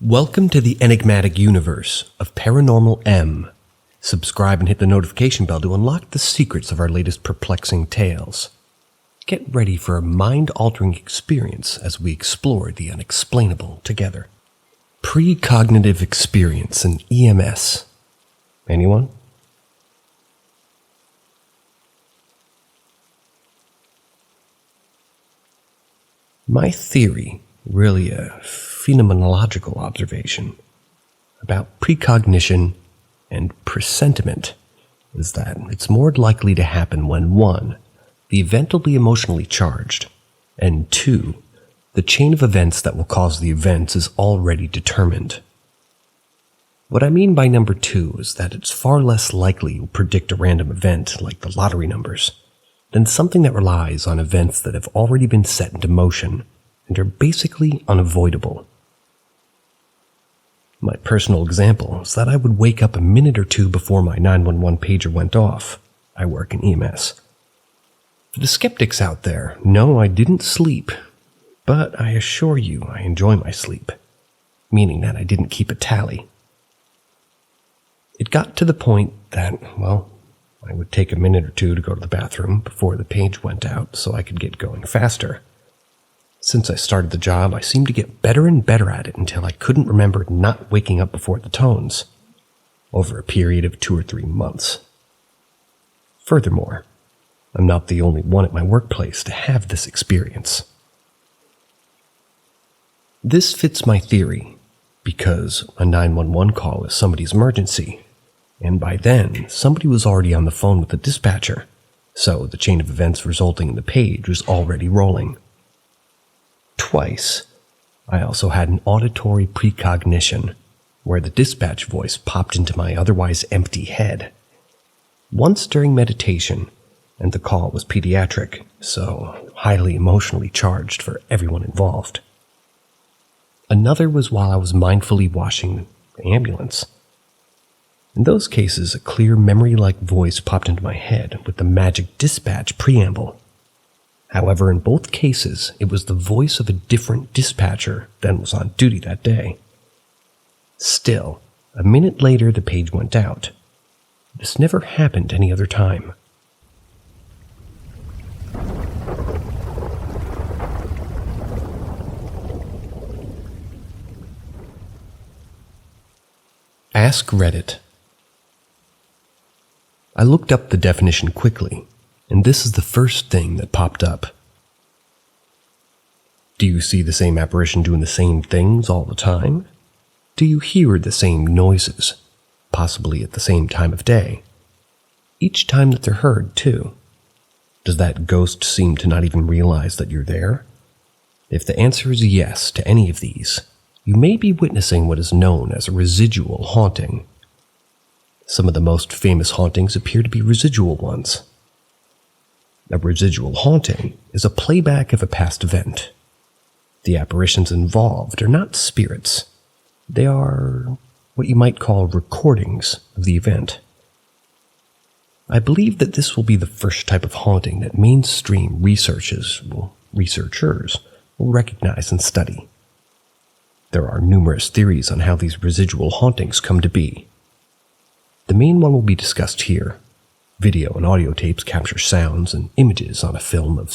Welcome to the enigmatic universe of Paranormal M. Subscribe and hit the notification bell to unlock the secrets of our latest perplexing tales. Get ready for a mind-altering experience as we explore the unexplainable together. Precognitive experience and EMS. Anyone? My theory, really a phenomenological observation, about precognition and presentiment is that it's more likely to happen when 1. The event will be emotionally charged, and 2. The chain of events that will cause the events is already determined. What I mean by number 2 is that it's far less likely you'll predict a random event like the lottery numbers than something that relies on events that have already been set into motion and are basically unavoidable. My personal example is that I would wake up a minute or two before my 911 pager went off. I work in EMS. For the skeptics out there, no, I didn't sleep, but I assure you I enjoy my sleep, meaning that I didn't keep a tally. It got to the point that, I would take a minute or two to go to the bathroom before the page went out so I could get going faster. Since I started the job, I seemed to get better and better at it until I couldn't remember not waking up before the tones, over a period of 2 or 3 months. Furthermore, I'm not the only one at my workplace to have this experience. This fits my theory because a 911 call is somebody's emergency, and by then, somebody was already on the phone with the dispatcher, so the chain of events resulting in the page was already rolling. Twice, I also had an auditory precognition, where the dispatch voice popped into my otherwise empty head. Once during meditation, and the call was pediatric, so highly emotionally charged for everyone involved. Another was while I was mindfully washing the ambulance. In those cases, a clear memory-like voice popped into my head with the magic dispatch preamble. However, in both cases, it was the voice of a different dispatcher than was on duty that day. Still, a minute later the page went out. This never happened any other time. Ask Reddit. I looked up the definition quickly, and this is the first thing that popped up. Do you see the same apparition doing the same things all the time? Do you hear the same noises, possibly at the same time of day? Each time that they're heard, too. Does that ghost seem to not even realize that you're there? If the answer is yes to any of these, you may be witnessing what is known as a residual haunting. Some of the most famous hauntings appear to be residual ones. A residual haunting is a playback of a past event. The apparitions involved are not spirits. They are what you might call recordings of the event. I believe that this will be the first type of haunting that mainstream researchers will recognize and study. There are numerous theories on how these residual hauntings come to be. The main one will be discussed here. Video and audio tapes capture sounds and images on a film of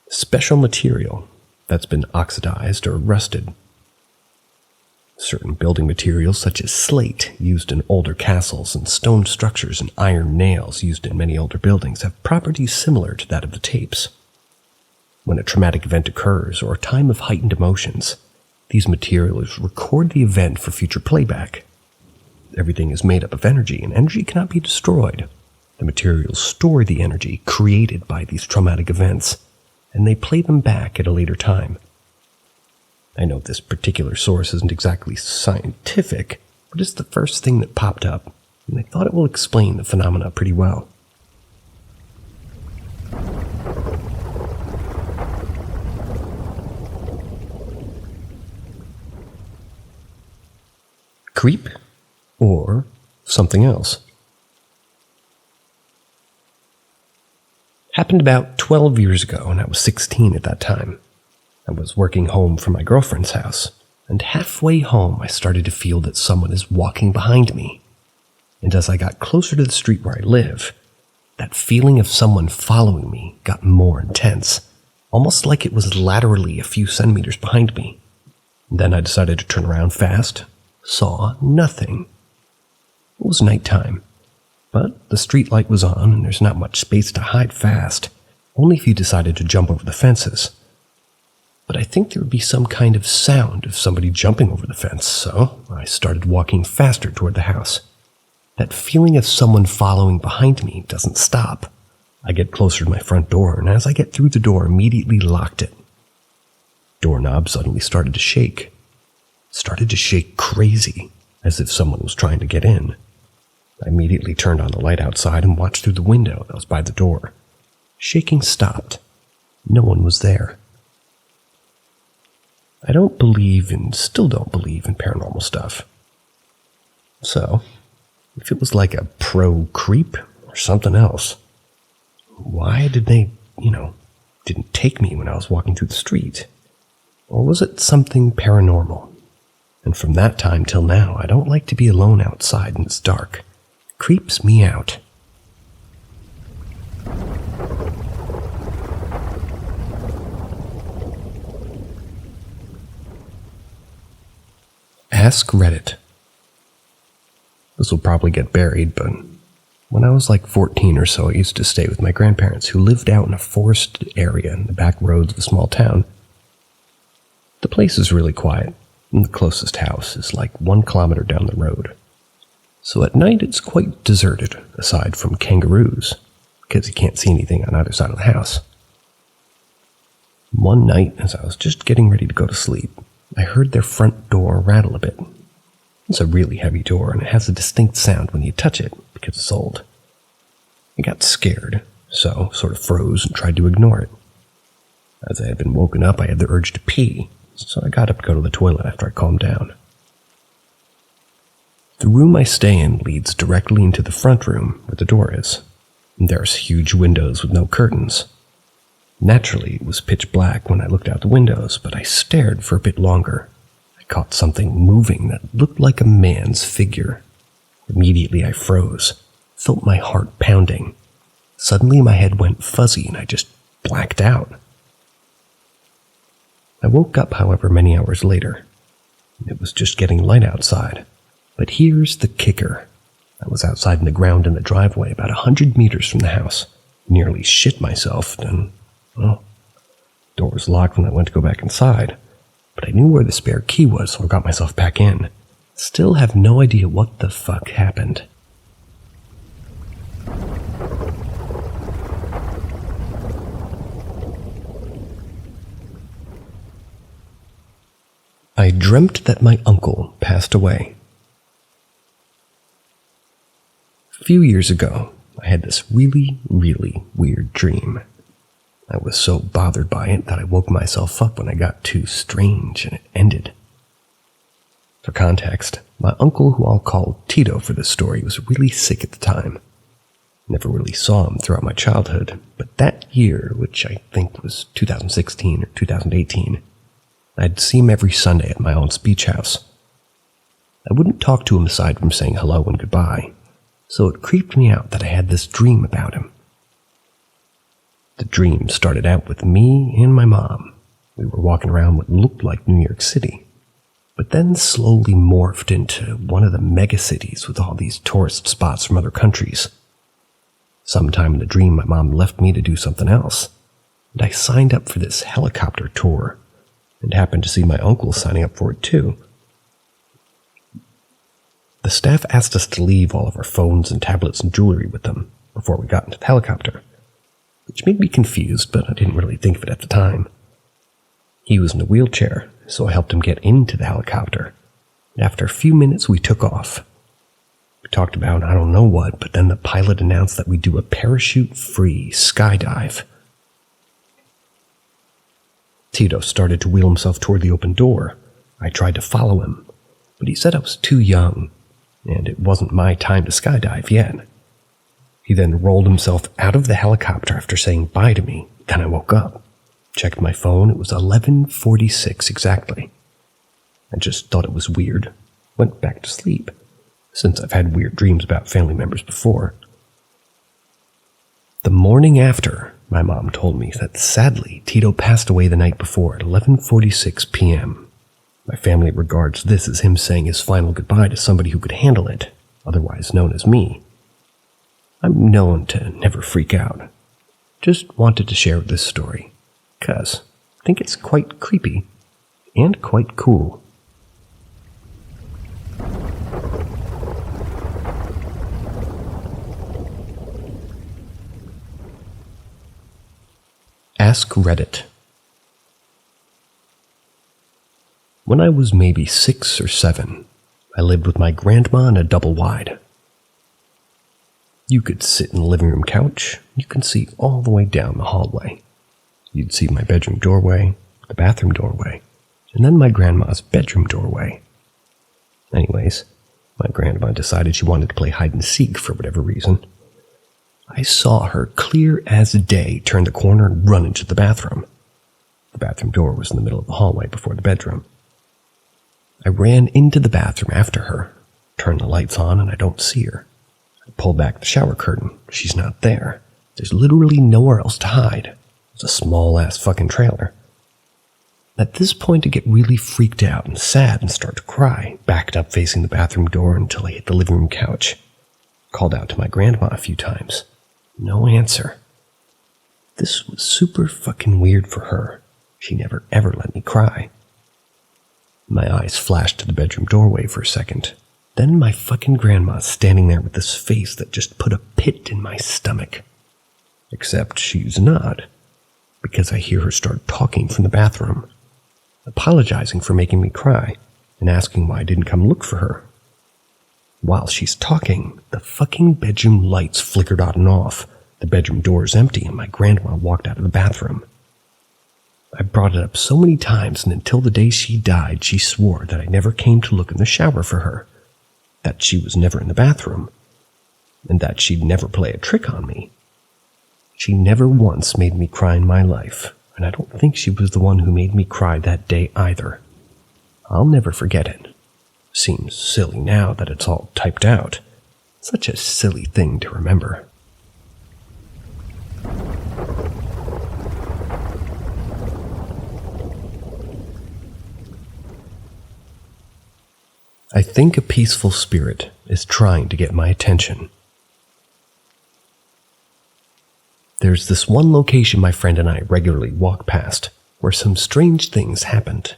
special material that's been oxidized or rusted. Certain building materials such as slate used in older castles and stone structures and iron nails used in many older buildings have properties similar to that of the tapes. When a traumatic event occurs or a time of heightened emotions, these materials record the event for future playback. Everything is made up of energy, and energy cannot be destroyed. The materials store the energy created by these traumatic events, and they play them back at a later time. I know this particular source isn't exactly scientific, but it's the first thing that popped up, and I thought it will explain the phenomena pretty well. Creep? Or something else. Happened about 12 years ago, and I was 16 at that time. I was working home from my girlfriend's house, and halfway home I started to feel that someone is walking behind me. And as I got closer to the street where I live, that feeling of someone following me got more intense, almost like it was laterally a few centimeters behind me. Then I decided to turn around fast, saw nothing. It was nighttime, but the street light was on and there's not much space to hide fast, only if you decided to jump over the fences. But I think there would be some kind of sound of somebody jumping over the fence, so I started walking faster toward the house. That feeling of someone following behind me doesn't stop. I get closer to my front door, and as I get through the door, immediately locked it. Doorknob suddenly started to shake. Started to shake crazy, as if someone was trying to get in. I immediately turned on the light outside and watched through the window that was by the door. Shaking stopped. No one was there. I don't believe and still don't believe in paranormal stuff. So, if it was like a pro creep or something else, why did they, didn't take me when I was walking through the street? Or was it something paranormal? And from that time till now, I don't like to be alone outside and it's dark. It creeps me out. Ask Reddit. This will probably get buried, but when I was like 14 or so, I used to stay with my grandparents who lived out in a forested area in the back roads of a small town. The place is really quiet, and the closest house is like 1 kilometer down the road. So at night it's quite deserted, aside from kangaroos, because you can't see anything on either side of the house. One night, as I was just getting ready to go to sleep, I heard their front door rattle a bit. It's a really heavy door, and it has a distinct sound when you touch it, because it's old. I got scared, so sort of froze and tried to ignore it. As I had been woken up, I had the urge to pee, so I got up to go to the toilet after I calmed down. The room I stay in leads directly into the front room where the door is, and there's huge windows with no curtains. Naturally, it was pitch black when I looked out the windows, but I stared for a bit longer. I caught something moving that looked like a man's figure. Immediately I froze, felt my heart pounding. Suddenly my head went fuzzy and I just blacked out. I woke up, however, many hours later. It was just getting light outside. But here's the kicker. I was outside in the ground in the driveway about 100 meters from the house. Nearly shit myself, and, well, the door was locked when I went to go back inside. But I knew where the spare key was, so I got myself back in. Still have no idea what the fuck happened. I dreamt that my uncle passed away. A few years ago, I had this really, really weird dream. I was so bothered by it that I woke myself up when I got too strange and it ended. For context, my uncle, who I'll call Tito for this story, was really sick at the time. Never really saw him throughout my childhood, but that year, which I think was 2016 or 2018, I'd see him every Sunday at my aunt's beach house. I wouldn't talk to him aside from saying hello and goodbye, so it creeped me out that I had this dream about him. The dream started out with me and my mom. We were walking around what looked like New York City, but then slowly morphed into one of the megacities with all these tourist spots from other countries. Sometime in the dream, my mom left me to do something else, and I signed up for this helicopter tour, and happened to see my uncle signing up for it too. The staff asked us to leave all of our phones and tablets and jewelry with them before we got into the helicopter, which made me confused, but I didn't really think of it at the time. He was in a wheelchair, so I helped him get into the helicopter. And after a few minutes, we took off. We talked about I don't know what, but then the pilot announced that we'd do a parachute-free skydive. Tito started to wheel himself toward the open door. I tried to follow him, but he said I was too young, and it wasn't my time to skydive yet. He then rolled himself out of the helicopter after saying bye to me. Then I woke up. Checked my phone, it was 11:46 exactly. I just thought it was weird. Went back to sleep, since I've had weird dreams about family members before. The morning after, my mom told me that sadly Tito passed away the night before at 11:46 p.m. My family regards this as him saying his final goodbye to somebody who could handle it, otherwise known as me. I'm known to never freak out. Just wanted to share this story, 'cause I think it's quite creepy and quite cool. Ask Reddit. When I was maybe 6 or 7, I lived with my grandma in a double wide. You could sit in the living room couch, you can see all the way down the hallway. You'd see my bedroom doorway, the bathroom doorway, and then my grandma's bedroom doorway. Anyways, my grandma decided she wanted to play hide and seek for whatever reason. I saw her clear as day turn the corner and run into the bathroom. The bathroom door was in the middle of the hallway before the bedroom. I ran into the bathroom after her, turned the lights on, and I don't see her. I pull back the shower curtain. She's not there. There's literally nowhere else to hide. It's a small-ass fucking trailer. At this point, I get really freaked out and sad and start to cry, backed up facing the bathroom door until I hit the living room couch. Called out to my grandma a few times. No answer. This was super fucking weird for her. She never ever let me cry. My eyes flashed to the bedroom doorway for a second. Then my fucking grandma standing there with this face that just put a pit in my stomach. Except she's not, because I hear her start talking from the bathroom, apologizing for making me cry and asking why I didn't come look for her. While she's talking, the fucking bedroom lights flickered on and off, the bedroom door is empty, and my grandma walked out of the bathroom. I brought it up so many times, and until the day she died, she swore that I never came to look in the shower for her, that she was never in the bathroom, and that she'd never play a trick on me. She never once made me cry in my life, and I don't think she was the one who made me cry that day either. I'll never forget it. Seems silly now that it's all typed out. Such a silly thing to remember. I think a peaceful spirit is trying to get my attention. There's this one location my friend and I regularly walk past where some strange things happened,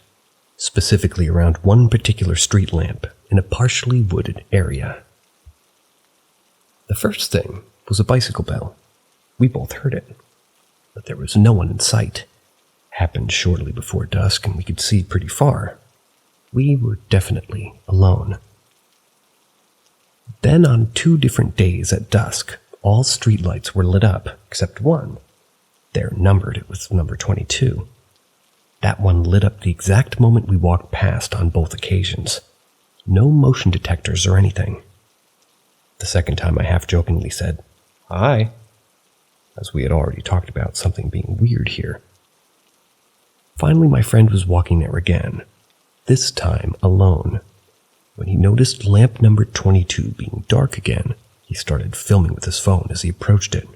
specifically around one particular street lamp in a partially wooded area. The first thing was a bicycle bell. We both heard it, but there was no one in sight. Happened shortly before dusk and we could see pretty far. We were definitely alone. Then on 2 different days at dusk, all streetlights were lit up except one. They're numbered, it was number 22. That one lit up the exact moment we walked past on both occasions. No motion detectors or anything. The second time I half-jokingly said, "Hi," as we had already talked about something being weird here. Finally, my friend was walking there again, this time alone. When he noticed lamp number 22 being dark again, he started filming with his phone as he approached it.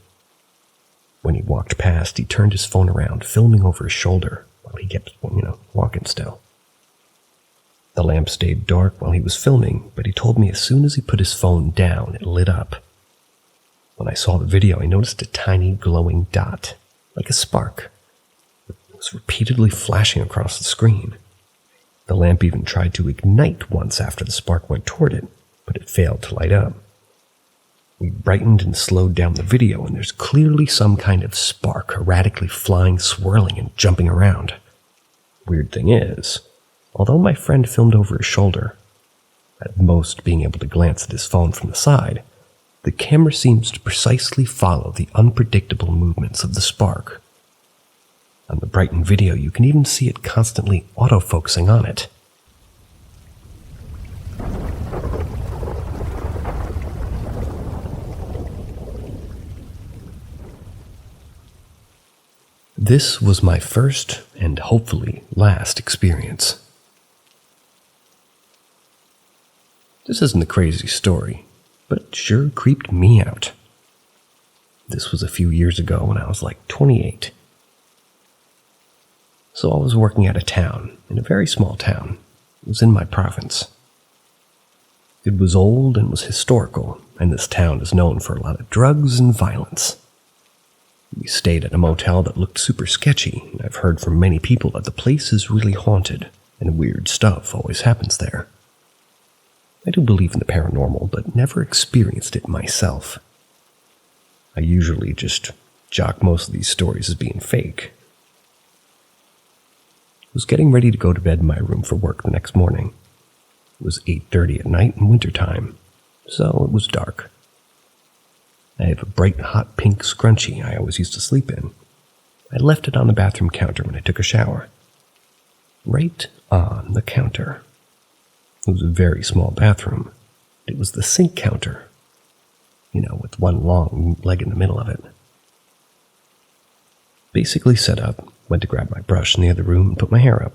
When he walked past, he turned his phone around, filming over his shoulder while he kept, walking still. The lamp stayed dark while he was filming, but he told me as soon as he put his phone down, it lit up. When I saw the video, I noticed a tiny glowing dot, like a spark. It was repeatedly flashing across the screen. The lamp even tried to ignite once after the spark went toward it, but it failed to light up. We brightened and slowed down the video, and there's clearly some kind of spark erratically flying, swirling, and jumping around. Weird thing is, although my friend filmed over his shoulder, at most being able to glance at his phone from the side, the camera seems to precisely follow the unpredictable movements of the spark. On the brightened video, you can even see it constantly autofocusing on it. This was my first and hopefully last experience. This isn't a crazy story, but it sure creeped me out. This was a few years ago when I was like 28. So I was working at a town, in a very small town. It was in my province. It was old and was historical, and this town is known for a lot of drugs and violence. We stayed at a motel that looked super sketchy, and I've heard from many people that the place is really haunted, and weird stuff always happens there. I do believe in the paranormal, but never experienced it myself. I usually just jock most of these stories as being fake. I was getting ready to go to bed in my room for work the next morning. It was 8:30 at night in wintertime, so it was dark. I have a bright hot pink scrunchie I always used to sleep in. I left it on the bathroom counter when I took a shower. Right on the counter. It was a very small bathroom. It was the sink counter, with one long leg in the middle of it. Basically set up, went to grab my brush in the other room and put my hair up.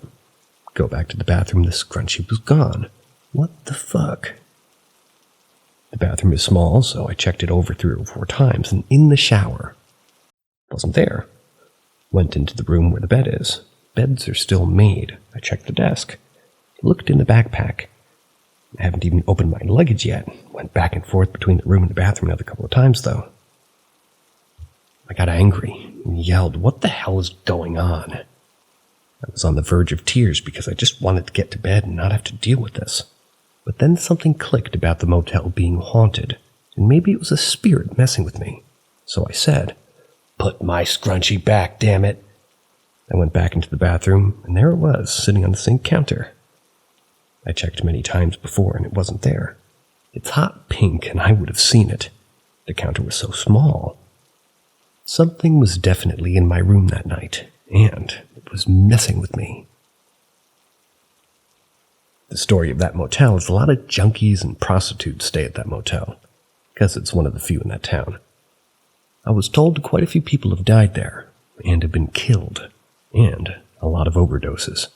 Go back to the bathroom, the scrunchie was gone. What the fuck? The bathroom is small, so I checked it over 3 or 4 times, and in the shower, wasn't there. Went into the room where the bed is. Beds are still made. I checked the desk. Looked in the backpack. I haven't even opened my luggage yet. Went back and forth between the room and the bathroom another couple of times, though. I got angry and yelled, "What the hell is going on?" I was on the verge of tears because I just wanted to get to bed and not have to deal with this. But then something clicked about the motel being haunted, and maybe it was a spirit messing with me. So I said, "Put my scrunchie back, damn it." I went back into the bathroom, and there it was, sitting on the sink counter. I checked many times before, and it wasn't there. It's hot pink, and I would have seen it. The counter was so small. Something was definitely in my room that night, and it was messing with me. The story of that motel is a lot of junkies and prostitutes stay at that motel, because it's one of the few in that town. I was told quite a few people have died there, and have been killed, and a lot of overdoses.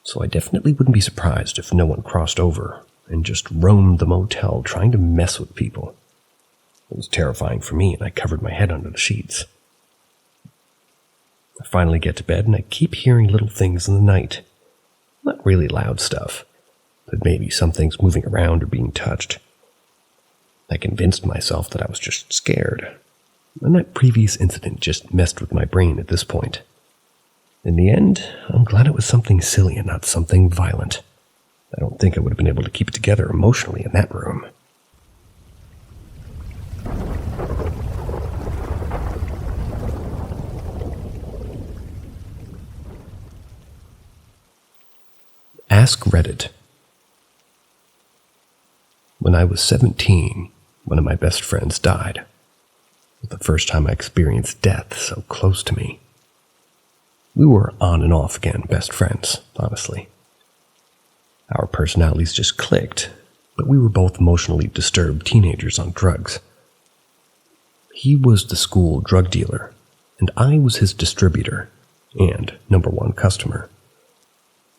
So I definitely wouldn't be surprised if no one crossed over and just roamed the motel trying to mess with people. It was terrifying for me, and I covered my head under the sheets. I finally get to bed, and I keep hearing little things in the night. Not really loud stuff, but maybe some things moving around or being touched. I convinced myself that I was just scared, and that previous incident just messed with my brain at this point. In the end, I'm glad it was something silly and not something violent. I don't think I would have been able to keep it together emotionally in that room. Ask Reddit. When I was 17, one of my best friends died. It was the first time I experienced death so close to me. We were on and off again best friends, honestly. Our personalities just clicked, but we were both emotionally disturbed teenagers on drugs. He was the school drug dealer, and I was his distributor and #1 customer.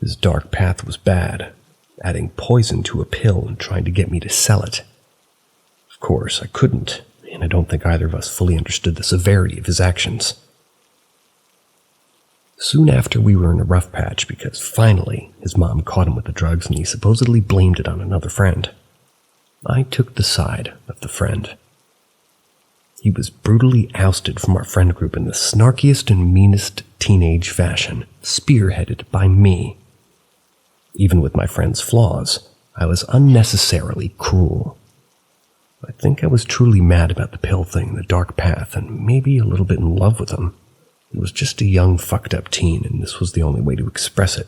His dark path was bad, adding poison to a pill and trying to get me to sell it. Of course, I couldn't, and I don't think either of us fully understood the severity of his actions. Soon after, we were in a rough patch because finally his mom caught him with the drugs and he supposedly blamed it on another friend. I took the side of the friend. He was brutally ousted from our friend group in the snarkiest and meanest teenage fashion, spearheaded by me. Even with my friend's flaws, I was unnecessarily cruel. I think I was truly mad about the pill thing, the dark path, and maybe a little bit in love with him. He was just a young, fucked-up teen, and this was the only way to express it.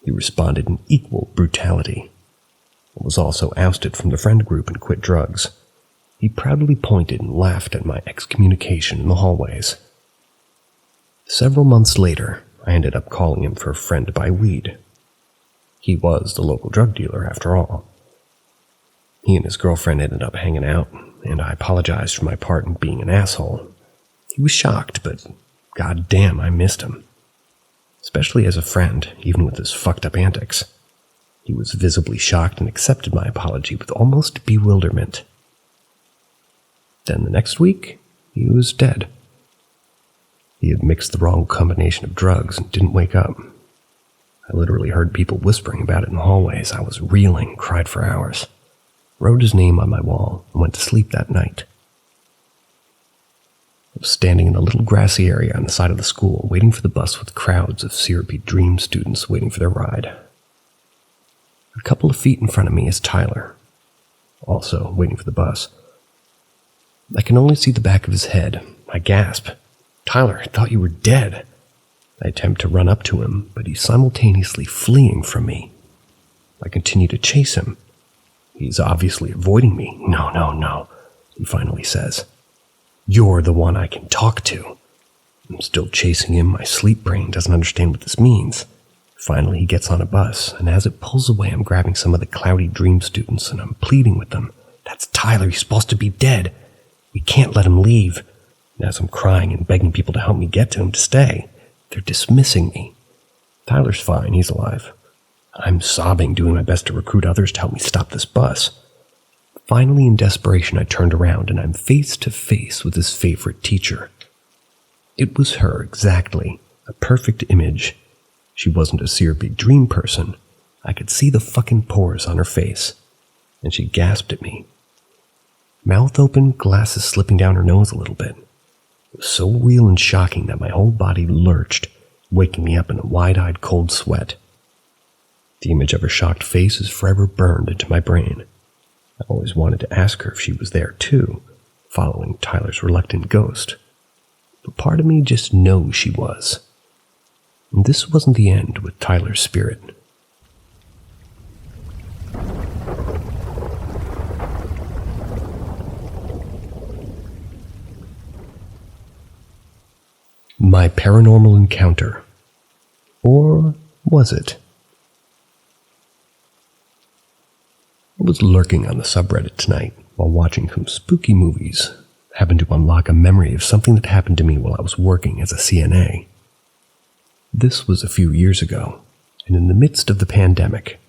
He responded in equal brutality. I was also ousted from the friend group and quit drugs. He proudly pointed and laughed at my excommunication in the hallways. Several months later, I ended up calling him for a friend to buy weed. He was the local drug dealer, after all. He and his girlfriend ended up hanging out, and I apologized for my part in being an asshole. He was shocked, but God damn, I missed him. Especially as a friend, even with his fucked up antics. He was visibly shocked and accepted my apology with almost bewilderment. Then the next week, he was dead. He had mixed the wrong combination of drugs and didn't wake up. I literally heard people whispering about it in the hallways. I was reeling, cried for hours. Wrote his name on my wall and went to sleep that night. I was standing in a little grassy area on the side of the school, waiting for the bus with crowds of syrupy dream students waiting for their ride. A couple of feet in front of me is Tyler, also waiting for the bus. I can only see the back of his head. I gasp. "Tyler, I thought you were dead." I attempt to run up to him, but he's simultaneously fleeing from me. I continue to chase him. He's obviously avoiding me. No, he finally says. "You're the one I can talk to." I'm still chasing him. My sleep brain doesn't understand what this means. Finally, he gets on a bus, and as it pulls away, I'm grabbing some of the cloudy dream students, and I'm pleading with them. "That's Tyler. He's supposed to be dead. We can't let him leave." And as I'm crying and begging people to help me get to him to stay, they're dismissing me. Tyler's fine. He's alive. I'm sobbing, doing my best to recruit others to help me stop this bus. Finally, in desperation, I turned around, and I'm face to face with his favorite teacher. It was her, exactly. A perfect image. She wasn't a syrupy dream person. I could see the fucking pores on her face. And she gasped at me. Mouth open, glasses slipping down her nose a little bit. It was so real and shocking that my whole body lurched, waking me up in a wide-eyed cold sweat. The image of her shocked face is forever burned into my brain. I always wanted to ask her if she was there too, following Tyler's reluctant ghost. But part of me just knows she was. And this wasn't the end with Tyler's spirit. My paranormal encounter. Or was it? I was lurking on the subreddit tonight while watching some spooky movies. Happened to unlock a memory of something that happened to me while I was working as a CNA. This was a few years ago, and in the midst of the pandemic.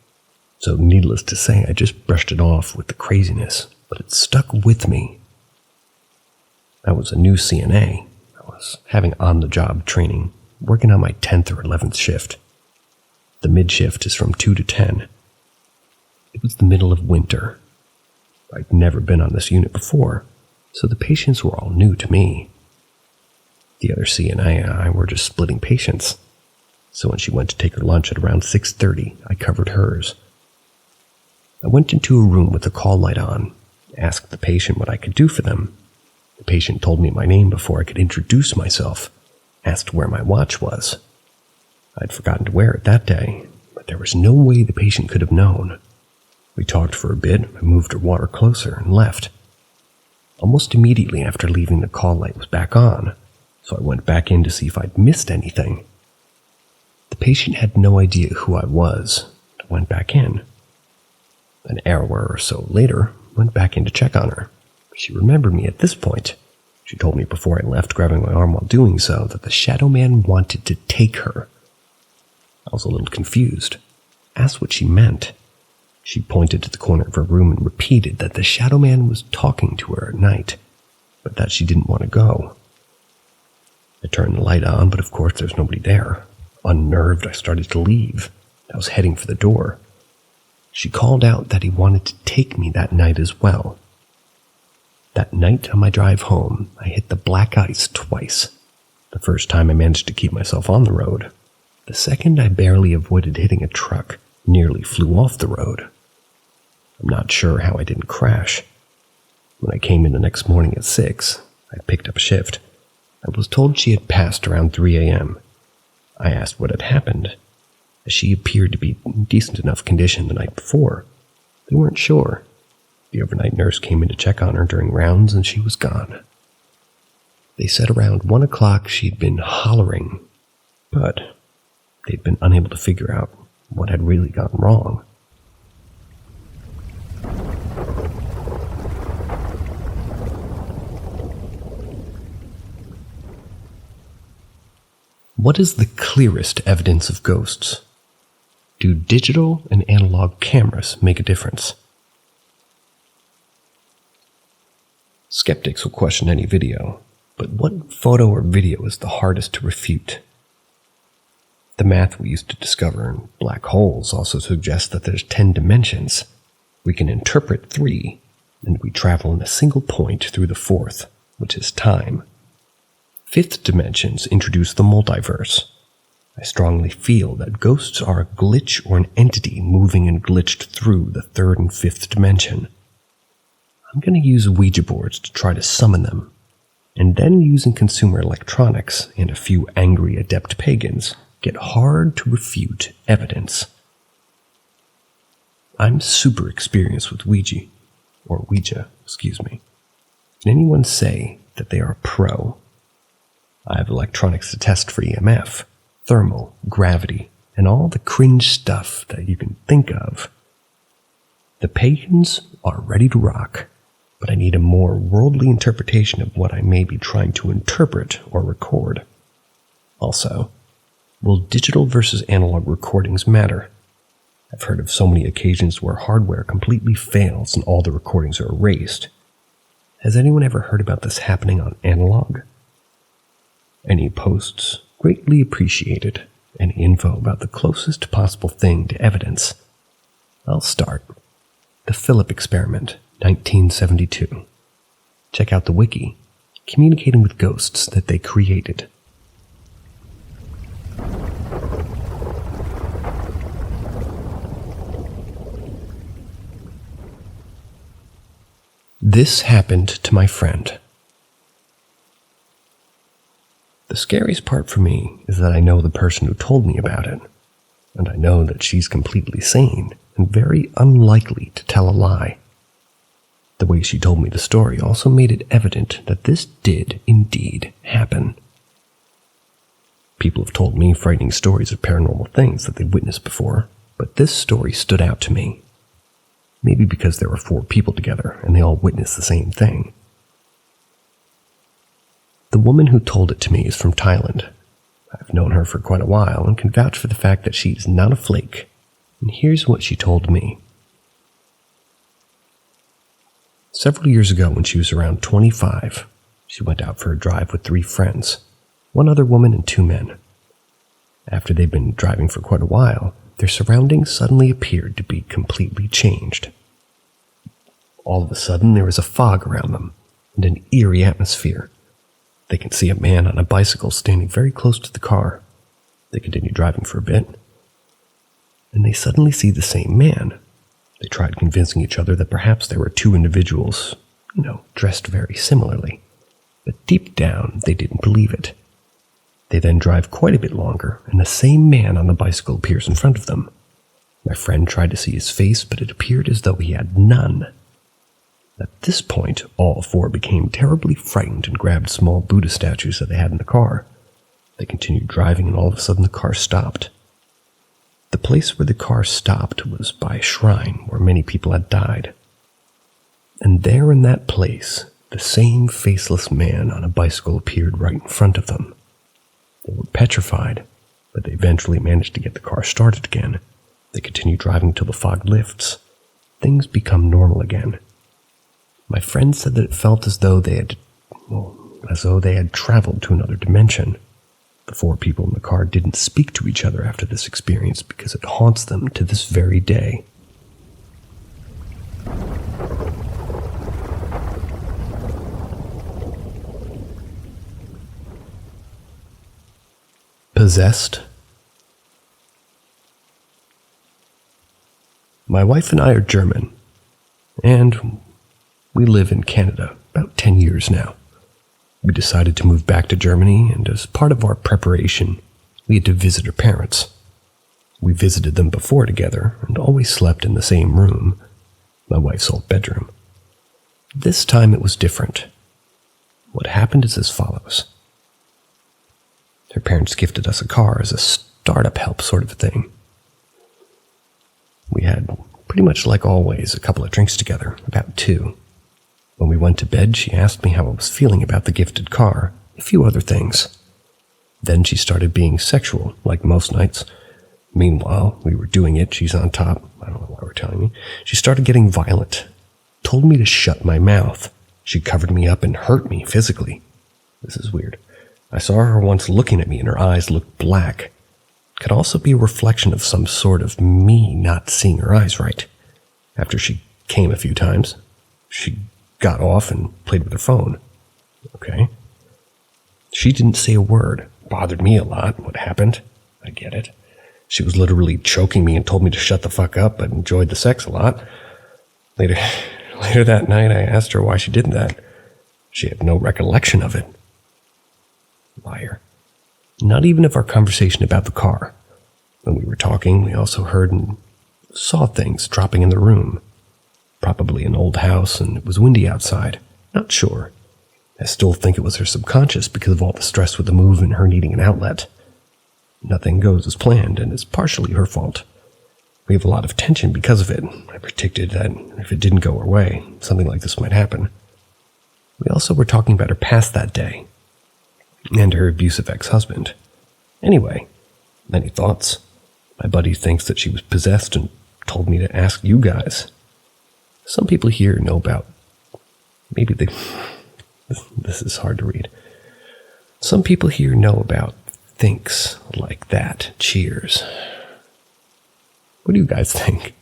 So needless to say, I just brushed it off with the craziness, but it stuck with me. I was a new CNA. I was having on-the-job training, working on my 10th or 11th shift. The mid-shift is from 2 to 10. It was the middle of winter. I'd never been on this unit before, so the patients were all new to me. The other CNA and I were just splitting patients, so when she went to take her lunch at around 6:30, I covered hers. I went into a room with the call light on, asked the patient what I could do for them. The patient told me my name before I could introduce myself, asked where my watch was. I'd forgotten to wear it that day, but there was no way the patient could have known. We talked for a bit, I moved her water closer, and left. Almost immediately after leaving, the call light was back on, so I went back in to see if I'd missed anything. The patient had no idea who I was. I went back in. An hour or so later, went back in to check on her. She remembered me at this point. She told me before I left, grabbing my arm while doing so, that the shadow man wanted to take her. I was a little confused. Asked what she meant. She pointed to the corner of her room and repeated that the shadow man was talking to her at night, but that she didn't want to go. I turned the light on, but of course there's nobody there. Unnerved, I started to leave. I was heading for the door. She called out that he wanted to take me that night as well. That night on my drive home, I hit the black ice twice. The first time I managed to keep myself on the road. The second I barely avoided hitting a truck, nearly flew off the road. I'm not sure how I didn't crash. When I came in the next morning at 6, I picked up a shift. I was told she had passed around 3 a.m. I asked what had happened, as she appeared to be in decent enough condition the night before. They weren't sure. The overnight nurse came in to check on her during rounds, and she was gone. They said around 1 o'clock she'd been hollering, but they'd been unable to figure out what had really gone wrong. What is the clearest evidence of ghosts? Do digital and analog cameras make a difference? Skeptics will question any video, but what photo or video is the hardest to refute? The math we used to discover in black holes also suggests that there's 10 dimensions. We can interpret 3, and we travel in a single point through the 4th, which is time. 5th dimensions introduce the multiverse. I strongly feel that ghosts are a glitch or an entity moving and glitched through the 3rd and 5th dimension. I'm going to use Ouija boards to try to summon them, and then using consumer electronics and a few angry adept pagans, get hard to refute evidence. I'm super experienced with Ouija. Can anyone say that they are a pro? I have electronics to test for EMF, thermal, gravity, and all the cringe stuff that you can think of. The pagans are ready to rock, but I need a more worldly interpretation of what I may be trying to interpret or record. Also, will digital versus analog recordings matter? I've heard of so many occasions where hardware completely fails and all the recordings are erased. Has anyone ever heard about this happening on analog? Any posts? Greatly appreciated. Any info about the closest possible thing to evidence? I'll start. The Philip Experiment, 1972. Check out the wiki, communicating with ghosts that they created. This happened to my friend. The scariest part for me is that I know the person who told me about it, and I know that she's completely sane and very unlikely to tell a lie. The way she told me the story also made it evident that this did indeed happen. People have told me frightening stories of paranormal things that they've witnessed before, but this story stood out to me. Maybe because there were 4 people together and they all witnessed the same thing. The woman who told it to me is from Thailand. I've known her for quite a while and can vouch for the fact that she's not a flake. And here's what she told me. Several years ago, when she was around 25, she went out for a drive with 3 friends, 1 other woman and 2 men. After they'd been driving for quite a while, their surroundings suddenly appeared to be completely changed. All of a sudden, there was a fog around them and an eerie atmosphere. They can see a man on a bicycle standing very close to the car. They continue driving for a bit, and they suddenly see the same man. They tried convincing each other that perhaps there were 2 individuals, dressed very similarly. But deep down, they didn't believe it. They then drive quite a bit longer, and the same man on the bicycle appears in front of them. My friend tried to see his face, but it appeared as though he had none. At this point, all 4 became terribly frightened and grabbed small Buddha statues that they had in the car. They continued driving, and all of a sudden the car stopped. The place where the car stopped was by a shrine where many people had died. And there in that place, the same faceless man on a bicycle appeared right in front of them. They were petrified, but they eventually managed to get the car started again. They continue driving until the fog lifts. Things become normal again. My friend said that it felt as though they had traveled to another dimension. The 4 people in the car didn't speak to each other after this experience because it haunts them to this very day. Possessed? My wife and I are German, and we live in Canada about 10 years now. We decided to move back to Germany, and as part of our preparation, we had to visit her parents. We visited them before together and always slept in the same room, my wife's old bedroom. This time it was different. What happened is as follows. Her parents gifted us a car as a startup help sort of thing. We had, pretty much like always, a couple of drinks together, about 2. When we went to bed, she asked me how I was feeling about the gifted car, a few other things. Then she started being sexual, like most nights. Meanwhile, we were doing it, she's on top. I don't know why we're telling me. She started getting violent. Told me to shut my mouth. She covered me up and hurt me physically. This is weird. I saw her once looking at me and her eyes looked black. Could also be a reflection of some sort of me not seeing her eyes right. After she came a few times, she got off and played with her phone. Okay. She didn't say a word. Bothered me a lot. What happened? I get it. She was literally choking me and told me to shut the fuck up, but enjoyed the sex a lot. Later that night, I asked her why she did that. She had no recollection of it. Liar. Not even of our conversation about the car. When we were talking, we also heard and saw things dropping in the room. Probably an old house, and it was windy outside. Not sure. I still think it was her subconscious because of all the stress with the move and her needing an outlet. Nothing goes as planned, and it's partially her fault. We have a lot of tension because of it. I predicted that if it didn't go our way, something like this might happen. We also were talking about her past that day, and her abusive ex-husband. Anyway, any thoughts? My buddy thinks that she was possessed and told me to ask you guys. Some people here know about... This is hard to read. Some people here know about thinks like that. Cheers. What do you guys think?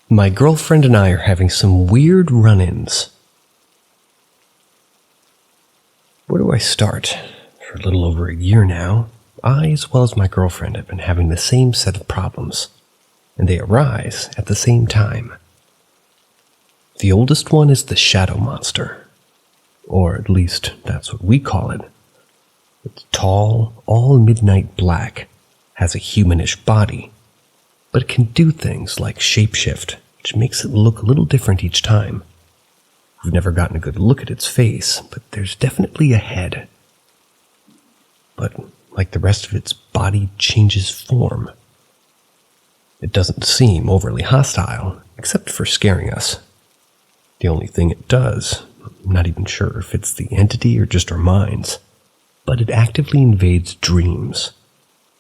My girlfriend and I are having some weird run-ins. Where do I start? For a little over a year now, I, as well as my girlfriend, have been having the same set of problems, and they arise at the same time. The oldest one is the shadow monster, or at least that's what we call it. It's tall, all midnight black, has a humanish body, but it can do things like shapeshift, which makes it look a little different each time. We've never gotten a good look at its face, but there's definitely a head. But like the rest of its body changes form. It doesn't seem overly hostile, except for scaring us. The only thing it does, I'm not even sure if it's the entity or just our minds, but it actively invades dreams,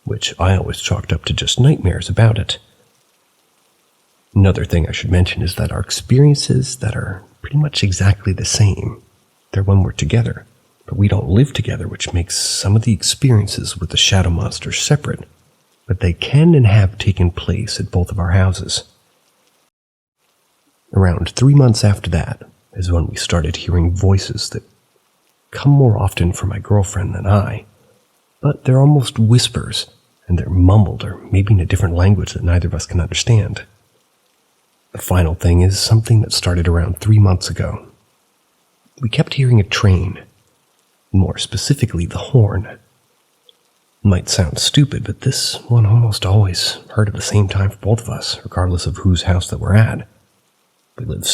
which I always chalked up to just nightmares about it. Another thing I should mention is that our experiences that are pretty much exactly the same. They're when we're together, but we don't live together, which makes some of the experiences with the shadow monster separate, but they can and have taken place at both of our houses. Around 3 months after that is when we started hearing voices that come more often from my girlfriend than I, but they're almost whispers, and they're mumbled or maybe in a different language that neither of us can understand. The final thing is something that started around 3 months ago. We kept hearing a train, more specifically the horn. It might sound stupid, but this one almost always heard at the same time for both of us, regardless of whose house that we're at. We live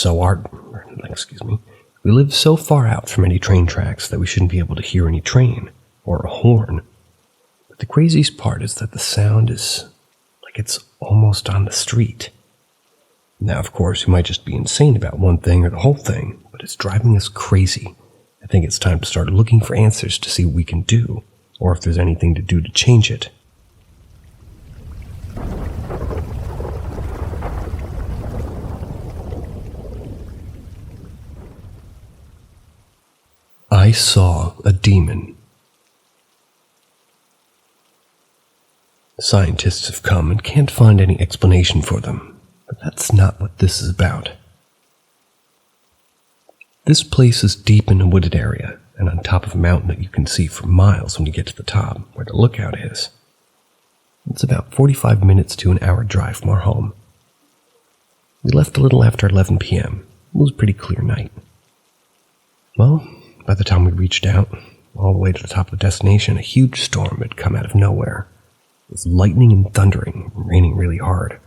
so far out from any train tracks that we shouldn't be able to hear any train or a horn. But the craziest part is that the sound is like it's almost on the street. Now, of course, we might just be insane about one thing or the whole thing, but it's driving us crazy. I think it's time to start looking for answers to see what we can do, or if there's anything to do to change it. I saw a demon. Scientists have come and can't find any explanation for them. But that's not what this is about. This place is deep in a wooded area, and on top of a mountain that you can see for miles when you get to the top, where the lookout is. It's about 45 minutes to an hour drive from our home. We left a little after 11 p.m. It was a pretty clear night. Well, by the time we reached out, all the way to the top of the destination, a huge storm had come out of nowhere. It was lightning and thundering, raining really hard.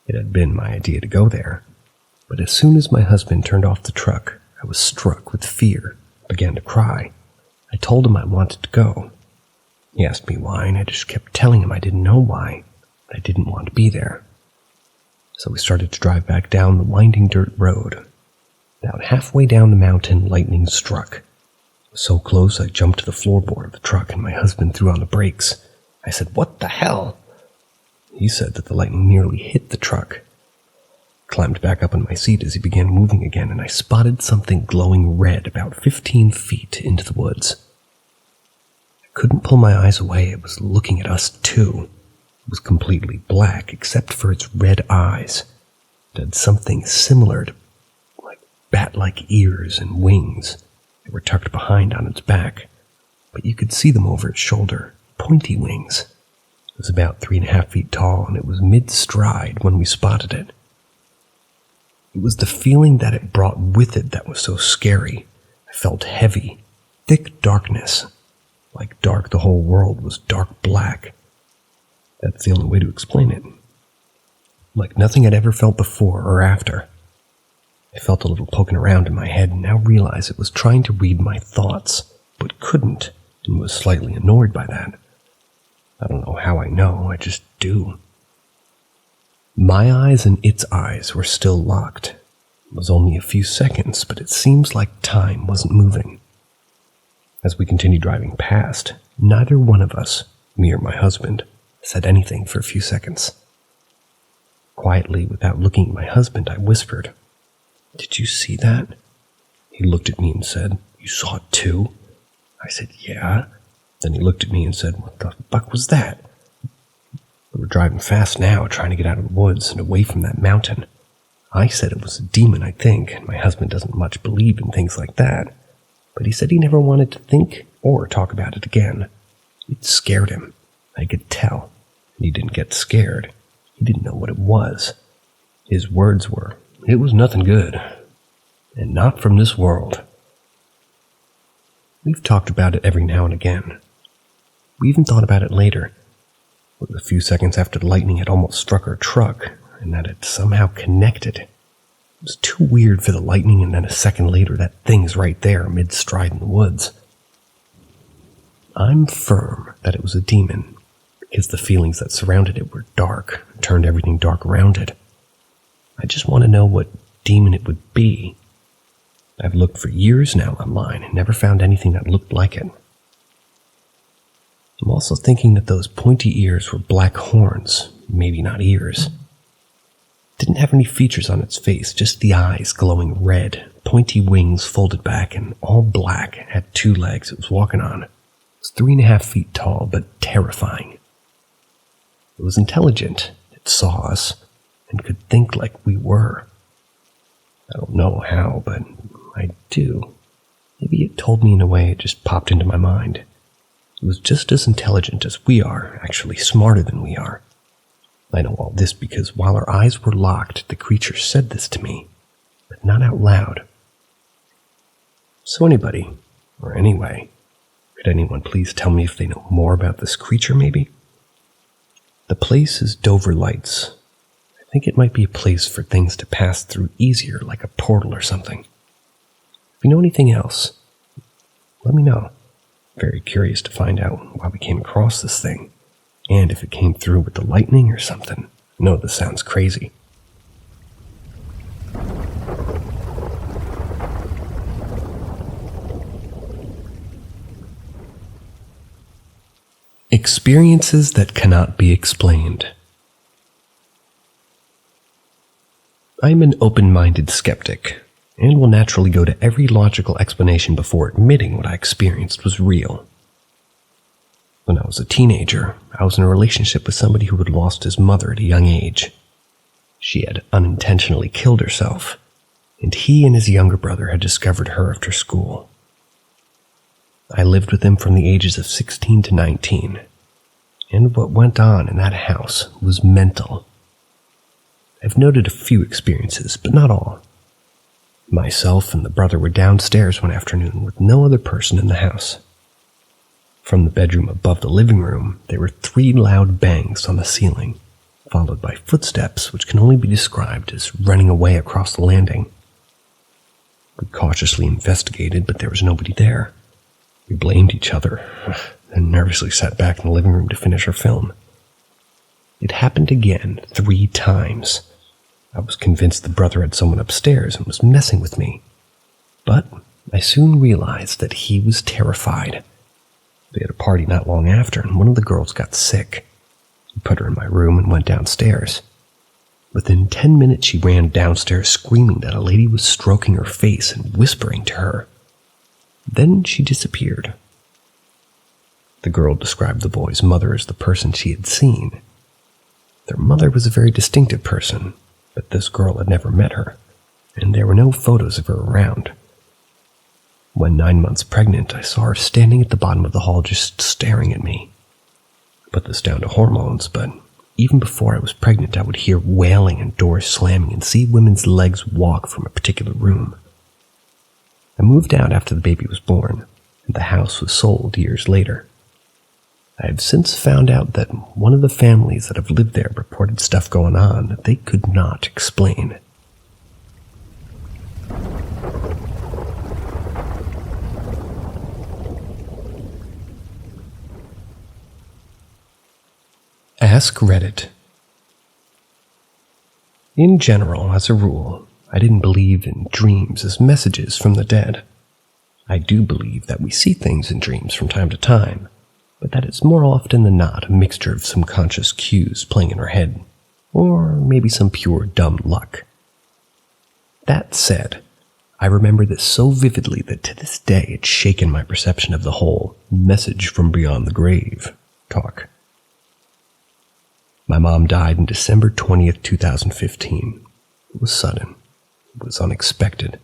It had been my idea to go there, but as soon as my husband turned off the truck, I was struck with fear, began to cry. I told him I wanted to go. He asked me why, and I just kept telling him I didn't know why. I didn't want to be there. so we started to drive back down the winding dirt road. About halfway down the mountain, lightning struck. So close I jumped to the floorboard of the truck and my husband threw on the brakes. I said, "What the hell?" He said that the lightning nearly hit the truck. I climbed back up on my seat as he began moving again, and I spotted something glowing red about 15 feet into the woods. I couldn't pull my eyes away. It was looking at us too. It was completely black except for its red eyes. It had something similar to like bat-like ears and wings. They were tucked behind on its back, but you could see them over its shoulder, pointy wings. It was about 3.5 feet tall, and it was mid-stride when we spotted it. It was the feeling that it brought with it that was so scary. I felt heavy, thick darkness. Like dark, the whole world was dark black. That's the only way to explain it. Like nothing I'd ever felt before or after. I felt a little poking around in my head and now realized it was trying to read my thoughts, but couldn't, and was slightly annoyed by that. I don't know how I know, I just do. My eyes and its eyes were still locked. It was only a few seconds, but it seems like time wasn't moving. As we continued driving past, neither one of us, me or my husband, said anything for a few seconds. Quietly, without looking at my husband, I whispered, "Did you see that?" He looked at me and said, "You saw it too?" I said, "Yeah." Then he looked at me and said, "What the fuck was that?" We were driving fast now, trying to get out of the woods and away from that mountain. I said it was a demon, I think, and my husband doesn't much believe in things like that. But he said he never wanted to think or talk about it again. It scared him. I could tell. And he didn't get scared. He didn't know what it was. His words were, "It was nothing good. And not from this world." We've talked about it every now and again. We even thought about it later. It was a few seconds after the lightning had almost struck our truck, and that it somehow connected. It was too weird for the lightning, and then a second later that thing's right there, mid-stride in the woods. I'm firm that it was a demon, because the feelings that surrounded it were dark, and turned everything dark around it. I just want to know what demon it would be. I've looked for years now online and never found anything that looked like it. I'm also thinking that those pointy ears were black horns, maybe not ears. It didn't have any features on its face, just the eyes glowing red, pointy wings folded back, and all black. It had 2 legs it was walking on. It was 3.5 feet tall, but terrifying. It was intelligent. It saw us, and could think like we were. I don't know how, but I do. Maybe it told me in a way it just popped into my mind. It was just as intelligent as we are, actually smarter than we are. I know all this because while our eyes were locked, the creature said this to me, but not out loud. So anybody, or anyway, could anyone please tell me if they know more about this creature, maybe? The place is Dover Lights. I think it might be a place for things to pass through easier, like a portal or something. If you know anything else, let me know. Very curious to find out why we came across this thing, and if it came through with the lightning or something. I know this sounds crazy. Experiences that cannot be explained. I'm an open-minded skeptic, and will naturally go to every logical explanation before admitting what I experienced was real. When I was a teenager, I was in a relationship with somebody who had lost his mother at a young age. She had unintentionally killed herself, and he and his younger brother had discovered her after school. I lived with him from the ages of 16 to 19, and what went on in that house was mental. I've noted a few experiences, but not all. Myself and the brother were downstairs one afternoon with no other person in the house. From the bedroom above the living room, there were 3 loud bangs on the ceiling, followed by footsteps which can only be described as running away across the landing. We cautiously investigated, but there was nobody there. We blamed each other, and nervously sat back in the living room to finish our film. It happened again 3 times. I was convinced the brother had someone upstairs and was messing with me. But I soon realized that he was terrified. They had a party not long after, and one of the girls got sick. He put her in my room and went downstairs. Within 10 minutes, she ran downstairs screaming that a lady was stroking her face and whispering to her. Then she disappeared. The girl described the boy's mother as the person she had seen. Their mother was a very distinctive person, but this girl had never met her, and there were no photos of her around. When 9 months pregnant, I saw her standing at the bottom of the hall just staring at me. I put this down to hormones, but even before I was pregnant, I would hear wailing and doors slamming and see women's legs walk from a particular room. I moved out after the baby was born, and the house was sold years later. I have since found out that one of the families that have lived there reported stuff going on that they could not explain. Ask Reddit. In general, as a rule, I didn't believe in dreams as messages from the dead. I do believe that we see things in dreams from time to time, but that it's more often than not a mixture of some conscious cues playing in our head, or maybe some pure dumb luck. That said, I remember this so vividly that to this day it's shaken my perception of the whole message from beyond the grave talk. My mom died on December 20th, 2015. It was sudden. It was unexpected.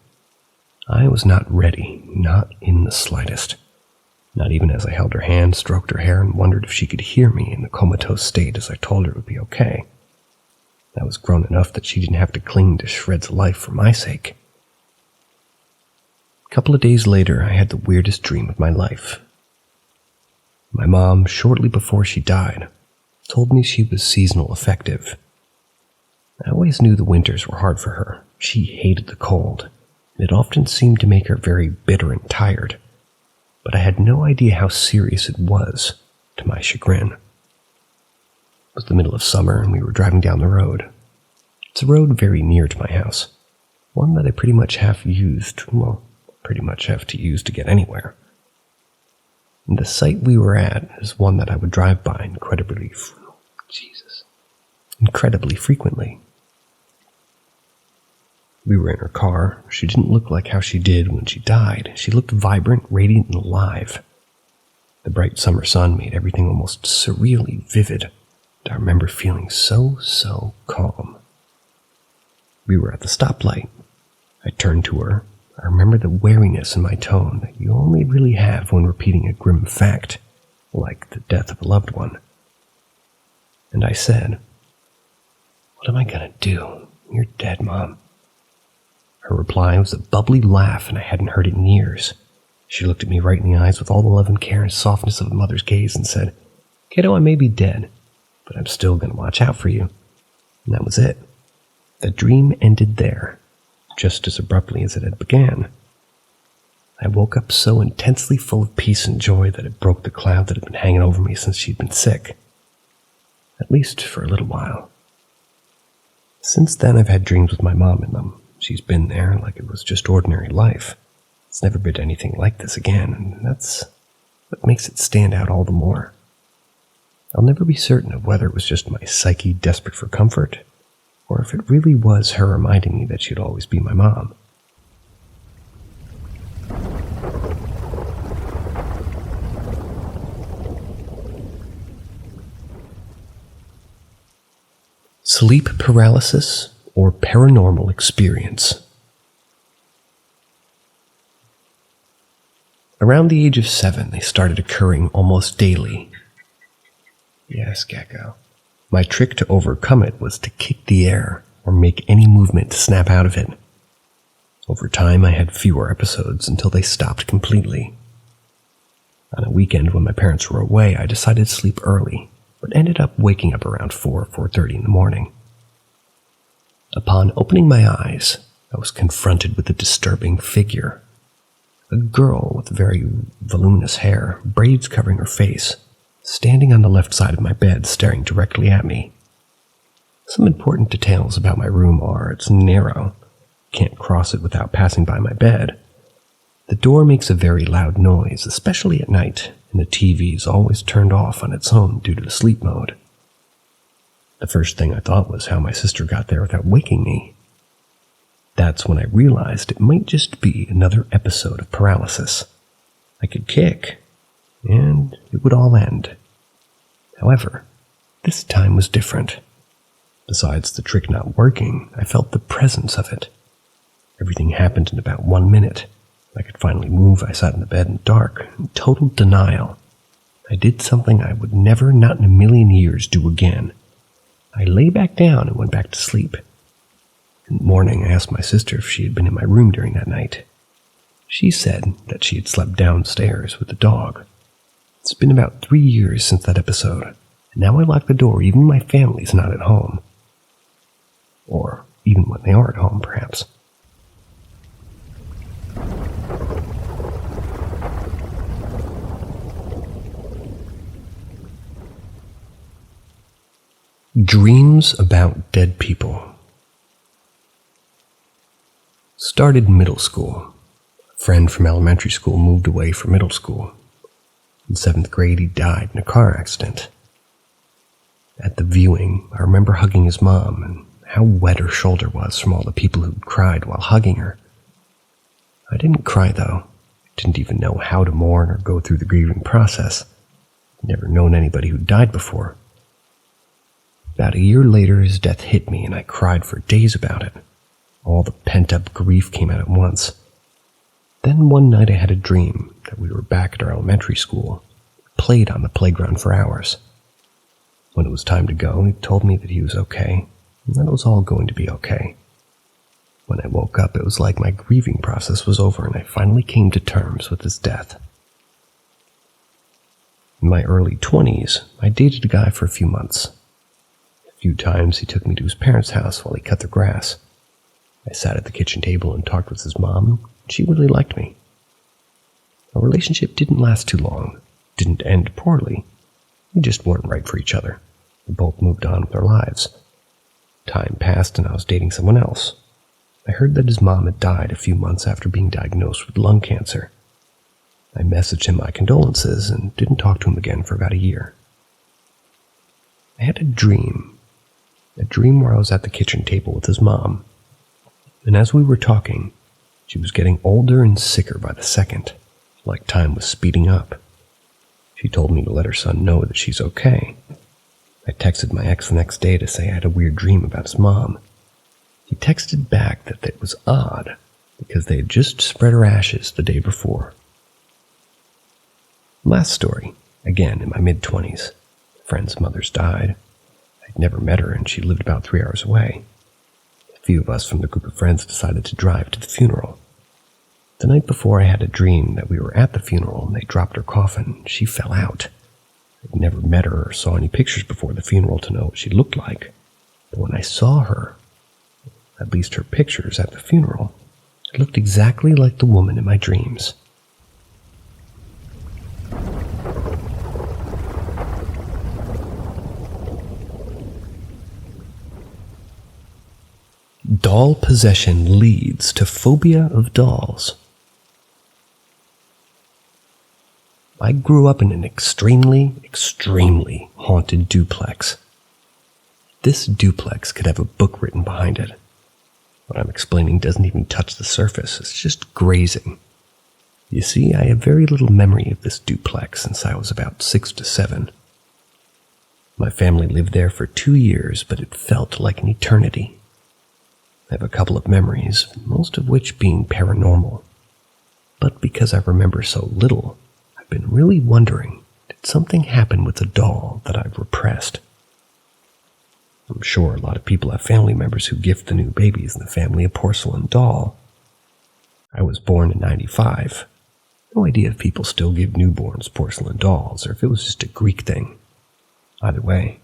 I was not ready, not in the slightest. Not even as I held her hand, stroked her hair, and wondered if she could hear me in the comatose state as I told her it would be okay. I was grown enough that she didn't have to cling to shreds of life for my sake. A couple of days later, I had the weirdest dream of my life. My mom, shortly before she died, told me she was seasonal affective. I always knew the winters were hard for her. She hated the cold. It often seemed to make her very bitter and tired. But I had no idea how serious it was, to my chagrin. It was the middle of summer, and we were driving down the road. It's a road very near to my house, one that I pretty much have to use to get anywhere. And the site we were at is one that I would drive by incredibly frequently. We were in her car. She didn't look like how she did when she died. She looked vibrant, radiant, and alive. The bright summer sun made everything almost surreally vivid, and I remember feeling so calm. We were at the stoplight. I turned to her. I remember the wariness in my tone that you only really have when repeating a grim fact, like the death of a loved one. And I said, "What am I gonna do? You're dead, Mom." Her reply was a bubbly laugh, and I hadn't heard it in years. She looked at me right in the eyes with all the love and care and softness of a mother's gaze and said, "Kiddo, I may be dead, but I'm still going to watch out for you." And that was it. The dream ended there, just as abruptly as it had began. I woke up so intensely full of peace and joy that it broke the cloud that had been hanging over me since she'd been sick. At least for a little while. Since then, I've had dreams with my mom in them. She's been there like it was just ordinary life. It's never been anything like this again, and that's what makes it stand out all the more. I'll never be certain of whether it was just my psyche desperate for comfort, or if it really was her reminding me that she'd always be my mom. Sleep paralysis or paranormal experience. Around the age of 7, they started occurring almost daily. Yes, Gecko. My trick to overcome it was to kick the air or make any movement to snap out of it. Over time, I had fewer episodes until they stopped completely. On a weekend when my parents were away, I decided to sleep early, but ended up waking up around 4:30 in the morning. Upon opening my eyes, I was confronted with a disturbing figure. A girl with very voluminous hair, braids covering her face, standing on the left side of my bed, staring directly at me. Some important details about my room are it's narrow. Can't cross it without passing by my bed. The door makes a very loud noise, especially at night, and the TV is always turned off on its own due to the sleep mode. The first thing I thought was how my sister got there without waking me. That's when I realized it might just be another episode of paralysis. I could kick, and it would all end. However, this time was different. Besides the trick not working, I felt the presence of it. Everything happened in about 1 minute. I could finally move. I sat in the bed in the dark, in total denial. I did something I would never, not in a million years, do again. I lay back down and went back to sleep. In the morning, I asked my sister if she had been in my room during that night. She said that she had slept downstairs with the dog. It's been about 3 years since that episode, and now I lock the door even when my family's not at home. Or even when they are at home, perhaps. Dreams about dead people. Started in middle school. A friend from elementary school moved away for middle school. In 7th grade, he died in a car accident. At the viewing, I remember hugging his mom and how wet her shoulder was from all the people who'd cried while hugging her. I didn't cry, though. Didn't even know how to mourn or go through the grieving process. Never known anybody who died before. About a year later, his death hit me, and I cried for days about it. All the pent-up grief came out at once. Then one night I had a dream that we were back at our elementary school. Played on the playground for hours. When it was time to go, he told me that he was okay, and that it was all going to be okay. When I woke up, it was like my grieving process was over, and I finally came to terms with his death. In my early 20s, I dated a guy for a few months. A few times he took me to his parents' house while he cut the grass. I sat at the kitchen table and talked with his mom, and she really liked me. Our relationship didn't last too long, didn't end poorly. We just weren't right for each other. We both moved on with our lives. Time passed and I was dating someone else. I heard that his mom had died a few months after being diagnosed with lung cancer. I messaged him my condolences and didn't talk to him again for about a year. I had a dream where I was at the kitchen table with his mom. And as we were talking, she was getting older and sicker by the second, like time was speeding up. She told me to let her son know that she's okay. I texted my ex the next day to say I had a weird dream about his mom. He texted back that it was odd, because they had just spread her ashes the day before. Last story, again in my mid-20s. A friend's mother's died. I'd never met her, and she lived about 3 hours away. A few of us from the group of friends decided to drive to the funeral. The night before, I had a dream that we were at the funeral, and they dropped her coffin. She fell out. I'd never met her or saw any pictures before the funeral to know what she looked like. But when I saw her, at least her pictures at the funeral, it looked exactly like the woman in my dreams. Doll possession leads to phobia of dolls. I grew up in an extremely haunted duplex. This duplex could have a book written behind it. What I'm explaining doesn't even touch the surface, it's just grazing. You see, I have very little memory of this duplex since I was about 6 to 7. My family lived there for 2 years, but it felt like an eternity. I have a couple of memories, most of which being paranormal. But because I remember so little, I've been really wondering, did something happen with the doll that I've repressed? I'm sure a lot of people have family members who gift the new babies in the family a porcelain doll. I was born in 95. No idea if people still give newborns porcelain dolls or if it was just a Greek thing. Either way,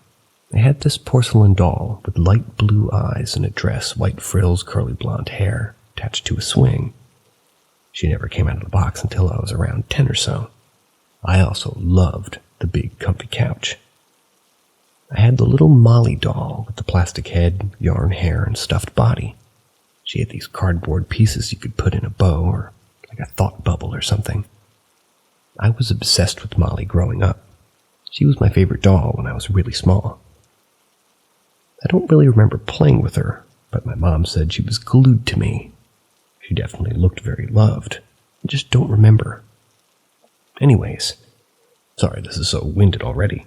I had this porcelain doll with light blue eyes and a dress, white frills, curly blonde hair, attached to a swing. She never came out of the box until I was around 10 or so. I also loved the big comfy couch. I had the little Molly doll with the plastic head, yarn hair, and stuffed body. She had these cardboard pieces you could put in a bow or like a thought bubble or something. I was obsessed with Molly growing up. She was my favorite doll when I was really small. I don't really remember playing with her, but my mom said she was glued to me. She definitely looked very loved. I just don't remember. Anyways, sorry this is so winded already.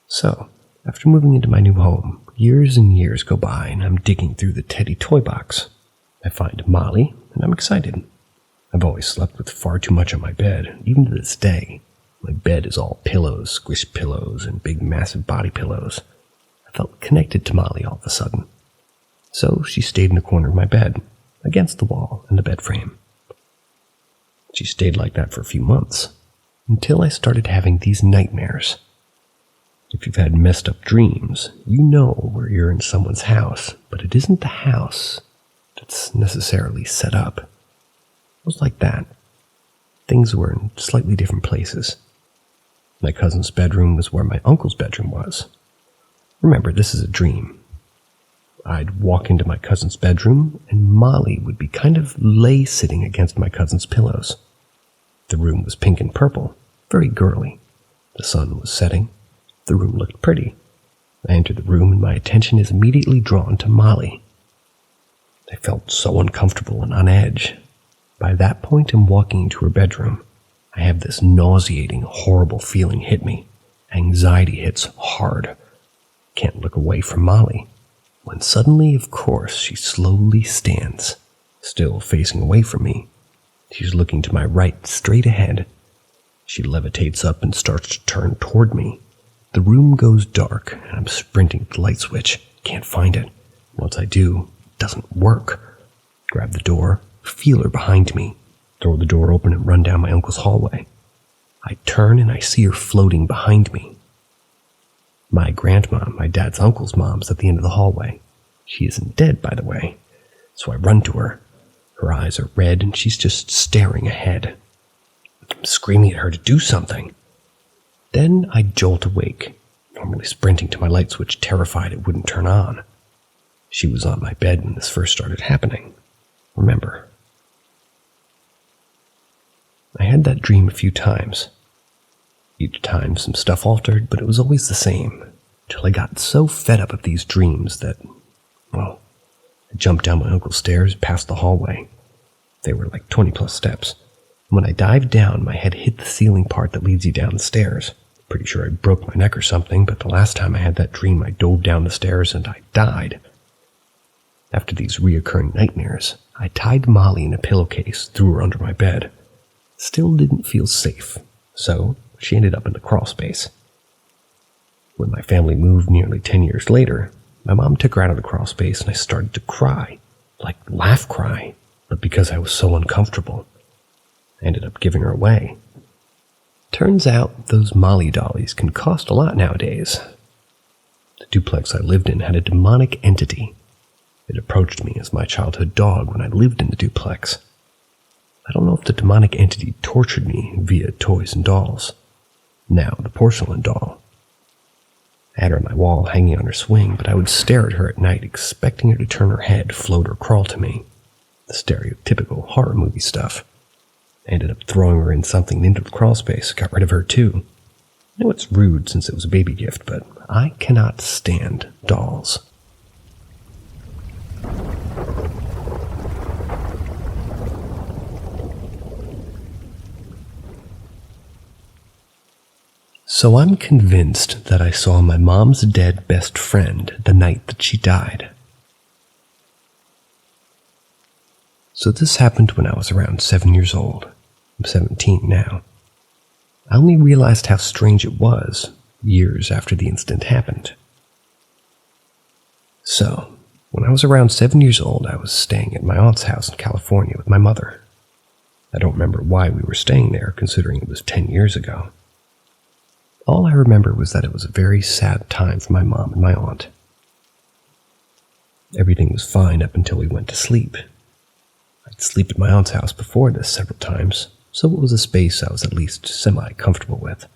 So, after moving into my new home, years and years go by and I'm digging through the Teddy toy box. I find Molly, and I'm excited. I've always slept with far too much on my bed, even to this day. My bed is all pillows, squish pillows, and big massive body pillows. I felt connected to Molly all of a sudden. So she stayed in the corner of my bed, against the wall and the bed frame. She stayed like that for a few months, until I started having these nightmares. If you've had messed up dreams, you know where you're in someone's house, but it isn't the house that's necessarily set up. It was like that. Things were in slightly different places. My cousin's bedroom was where my uncle's bedroom was. Remember, this is a dream. I'd walk into my cousin's bedroom, and Molly would be kind of lay-sitting against my cousin's pillows. The room was pink and purple, very girly. The sun was setting. The room looked pretty. I entered the room, and my attention is immediately drawn to Molly. I felt so uncomfortable and on edge. By that point in walking into her bedroom, I have this nauseating, horrible feeling hit me. Anxiety hits hard. Can't look away from Molly. When suddenly, of course, she slowly stands, still facing away from me. She's looking to my right, straight ahead. She levitates up and starts to turn toward me. The room goes dark, and I'm sprinting to the light switch. Can't find it. Once I do, it doesn't work. Grab the door, feel her behind me, throw the door open and run down my uncle's hallway. I turn and I see her floating behind me. My grandma, my dad's uncle's mom's at the end of the hallway. She isn't dead, by the way. So I run to her. Her eyes are red and she's just staring ahead. I'm screaming at her to do something. Then I jolt awake, normally sprinting to my light switch, terrified it wouldn't turn on. She was on my bed when this first started happening. Remember. I had that dream a few times. Each time some stuff altered, but it was always the same, till I got so fed up of these dreams that, well, I jumped down my uncle's stairs past the hallway. They were like 20-plus steps. When I dived down, my head hit the ceiling part that leads you down the stairs. Pretty sure I broke my neck or something, but the last time I had that dream, I dove down the stairs and I died. After these reoccurring nightmares, I tied Molly in a pillowcase, threw her under my bed. Still didn't feel safe, so she ended up in the crawl space. When my family moved nearly 10 years later, my mom took her out of the crawl space and I started to cry, like laugh cry, but because I was so uncomfortable, I ended up giving her away. Turns out those Molly dollies can cost a lot nowadays. The duplex I lived in had a demonic entity. It approached me as my childhood dog when I lived in the duplex. I don't know if the demonic entity tortured me via toys and dolls. Now the porcelain doll. I had her on my wall hanging on her swing, but I would stare at her at night expecting her to turn her head, float, or crawl to me. The stereotypical horror movie stuff. I ended up throwing her in something into the crawl space, got rid of her too. I know it's rude since it was a baby gift, but I cannot stand dolls. So I'm convinced that I saw my mom's dead best friend the night that she died. So this happened when I was around 7 years old. I'm 17 now. I only realized how strange it was years after the incident happened. So, when I was around 7 years old, I was staying at my aunt's house in California with my mother. I don't remember why we were staying there, considering it was 10 years ago. All I remember was that it was a very sad time for my mom and my aunt. Everything was fine up until we went to sleep. I'd sleep at my aunt's house before this several times, so it was a space I was at least semi-comfortable with.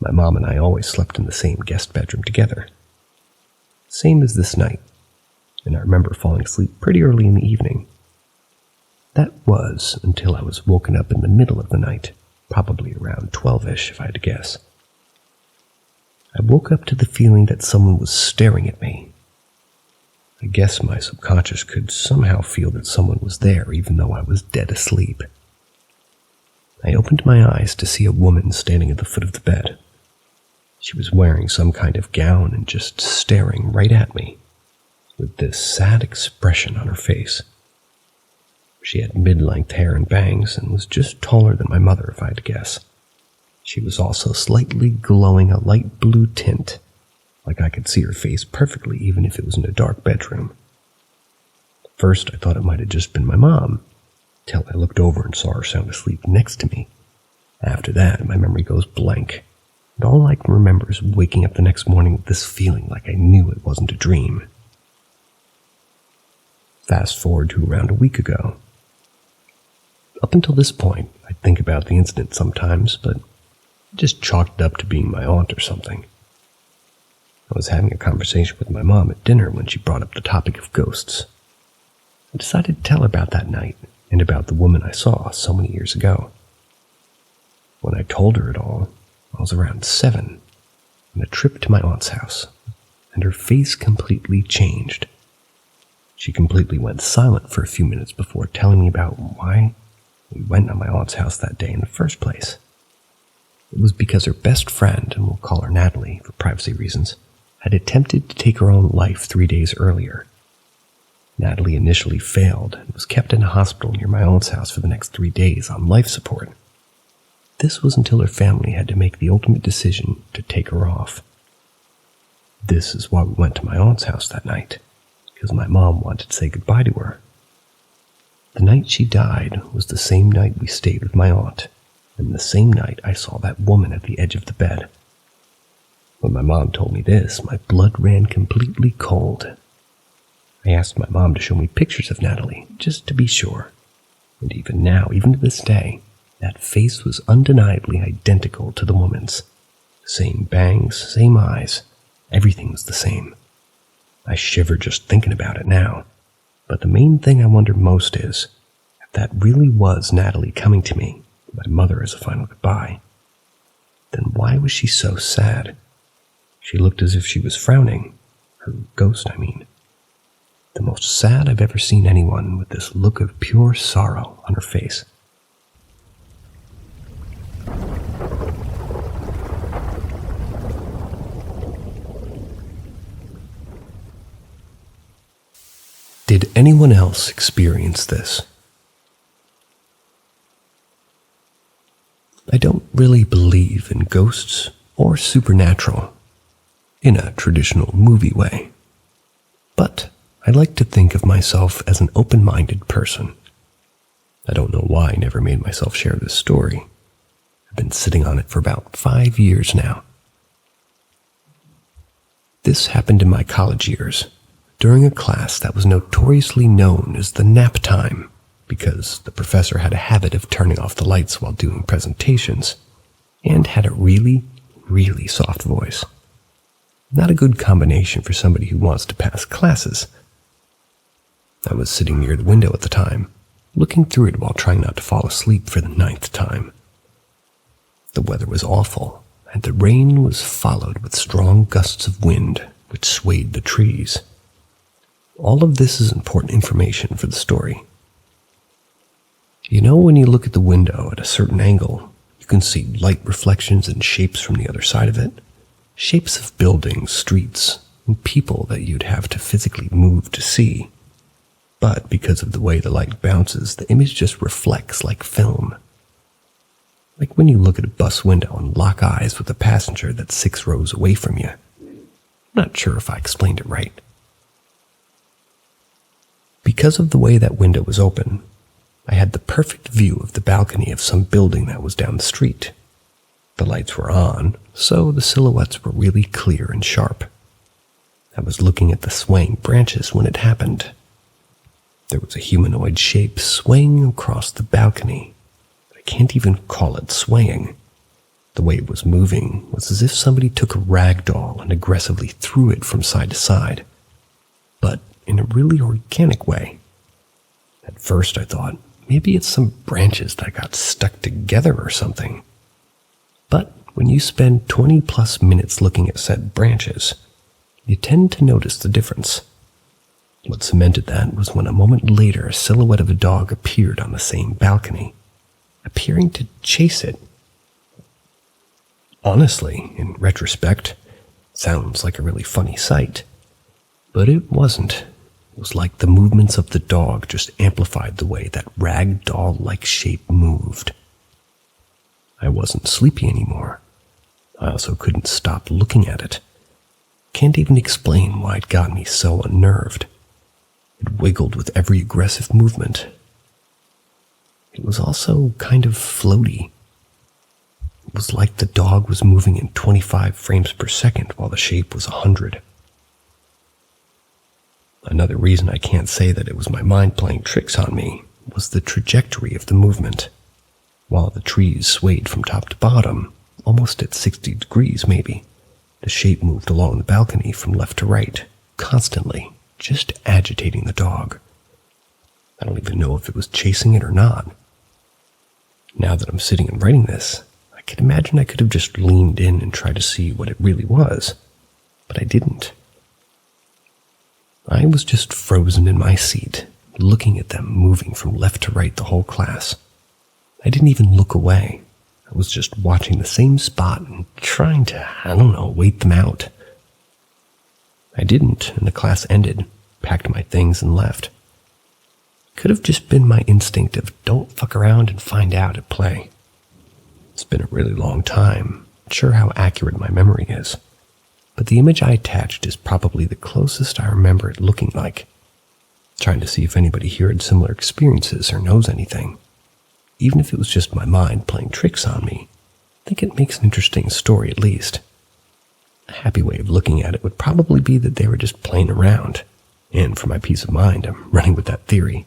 My mom and I always slept in the same guest bedroom together. Same as this night, and I remember falling asleep pretty early in the evening. That was until I was woken up in the middle of the night, probably around 12-ish if I had to guess. I woke up to the feeling that someone was staring at me. I guess my subconscious could somehow feel that someone was there even though I was dead asleep. I opened my eyes to see a woman standing at the foot of the bed. She was wearing some kind of gown and just staring right at me, with this sad expression on her face. She had mid-length hair and bangs and was just taller than my mother, if I had to guess. She was also slightly glowing a light blue tint, like I could see her face perfectly even if it was in a dark bedroom. At first I thought it might have just been my mom, till I looked over and saw her sound asleep next to me. After that, my memory goes blank, and all I can remember is waking up the next morning with this feeling like I knew it wasn't a dream. Fast forward to around a week ago. Up until this point, I'd think about the incident sometimes, but I just chalked it up to being my aunt or something. I was having a conversation with my mom at dinner when she brought up the topic of ghosts. I decided to tell her about that night and about the woman I saw so many years ago. When I told her it all, I was around 7, on a trip to my aunt's house, and her face completely changed. She completely went silent for a few minutes before telling me about why we went to my aunt's house that day in the first place. It was because her best friend, and we'll call her Natalie for privacy reasons, had attempted to take her own life 3 days earlier. Natalie initially failed and was kept in a hospital near my aunt's house for the next 3 days on life support. This was until her family had to make the ultimate decision to take her off. This is why we went to my aunt's house that night, because my mom wanted to say goodbye to her. The night she died was the same night we stayed with my aunt, and the same night I saw that woman at the edge of the bed. When my mom told me this, my blood ran completely cold. I asked my mom to show me pictures of Natalie, just to be sure. And even now, even to this day, that face was undeniably identical to the woman's. Same bangs, same eyes, everything was the same. I shiver just thinking about it now. But the main thing I wonder most is, if that really was Natalie coming to me, my mother as a final goodbye, then why was she so sad? She looked as if she was frowning. Her ghost, I mean. The most sad I've ever seen anyone with this look of pure sorrow on her face. Did anyone else experience this? I don't really believe in ghosts or supernatural in a traditional movie way, but I like to think of myself as an open-minded person. I don't know why I never made myself share this story. I've been sitting on it for about 5 years now. This happened in my college years, during a class that was notoriously known as the nap time, because the professor had a habit of turning off the lights while doing presentations, and had a really, really soft voice. Not a good combination for somebody who wants to pass classes. I was sitting near the window at the time, looking through it while trying not to fall asleep for the 9th time. The weather was awful, and the rain was followed with strong gusts of wind, which swayed the trees. All of this is important information for the story. You know, when you look at the window at a certain angle, you can see light reflections and shapes from the other side of it. Shapes of buildings, streets, and people that you'd have to physically move to see. But because of the way the light bounces, the image just reflects like film. Like when you look at a bus window and lock eyes with a passenger that's 6 rows away from you. I'm not sure if I explained it right. Because of the way that window was open, I had the perfect view of the balcony of some building that was down the street. The lights were on, so the silhouettes were really clear and sharp. I was looking at the swaying branches when it happened. There was a humanoid shape swaying across the balcony. I can't even call it swaying. The way it was moving was as if somebody took a rag doll and aggressively threw it from side to side, but in a really organic way. At first I thought, maybe it's some branches that got stuck together or something. But when you spend 20 plus minutes looking at said branches, you tend to notice the difference. What cemented that was when a moment later a silhouette of a dog appeared on the same balcony, appearing to chase it. Honestly, in retrospect, sounds like a really funny sight, but it wasn't. It was like the movements of the dog just amplified the way that rag doll-like shape moved. I wasn't sleepy anymore. I also couldn't stop looking at it. Can't even explain why it got me so unnerved. It wiggled with every aggressive movement. It was also kind of floaty. It was like the dog was moving in 25 frames per second while the shape was 100. Another reason I can't say that it was my mind playing tricks on me was the trajectory of the movement. While the trees swayed from top to bottom, almost at 60 degrees maybe, the shape moved along the balcony from left to right, constantly, just agitating the dog. I don't even know if it was chasing it or not. Now that I'm sitting and writing this, I can imagine I could have just leaned in and tried to see what it really was, but I didn't. I was just frozen in my seat, looking at them moving from left to right the whole class. I didn't even look away. I was just watching the same spot and trying to, wait them out. I didn't, and the class ended, packed my things and left. Could have just been my instinct of don't fuck around and find out at play. It's been a really long time, not sure how accurate my memory is, but the image I attached is probably the closest I remember it looking like. Trying to see if anybody here had similar experiences or knows anything. Even if it was just my mind playing tricks on me, I think it makes an interesting story at least. A happy way of looking at it would probably be that they were just playing around, and for my peace of mind, I'm running with that theory.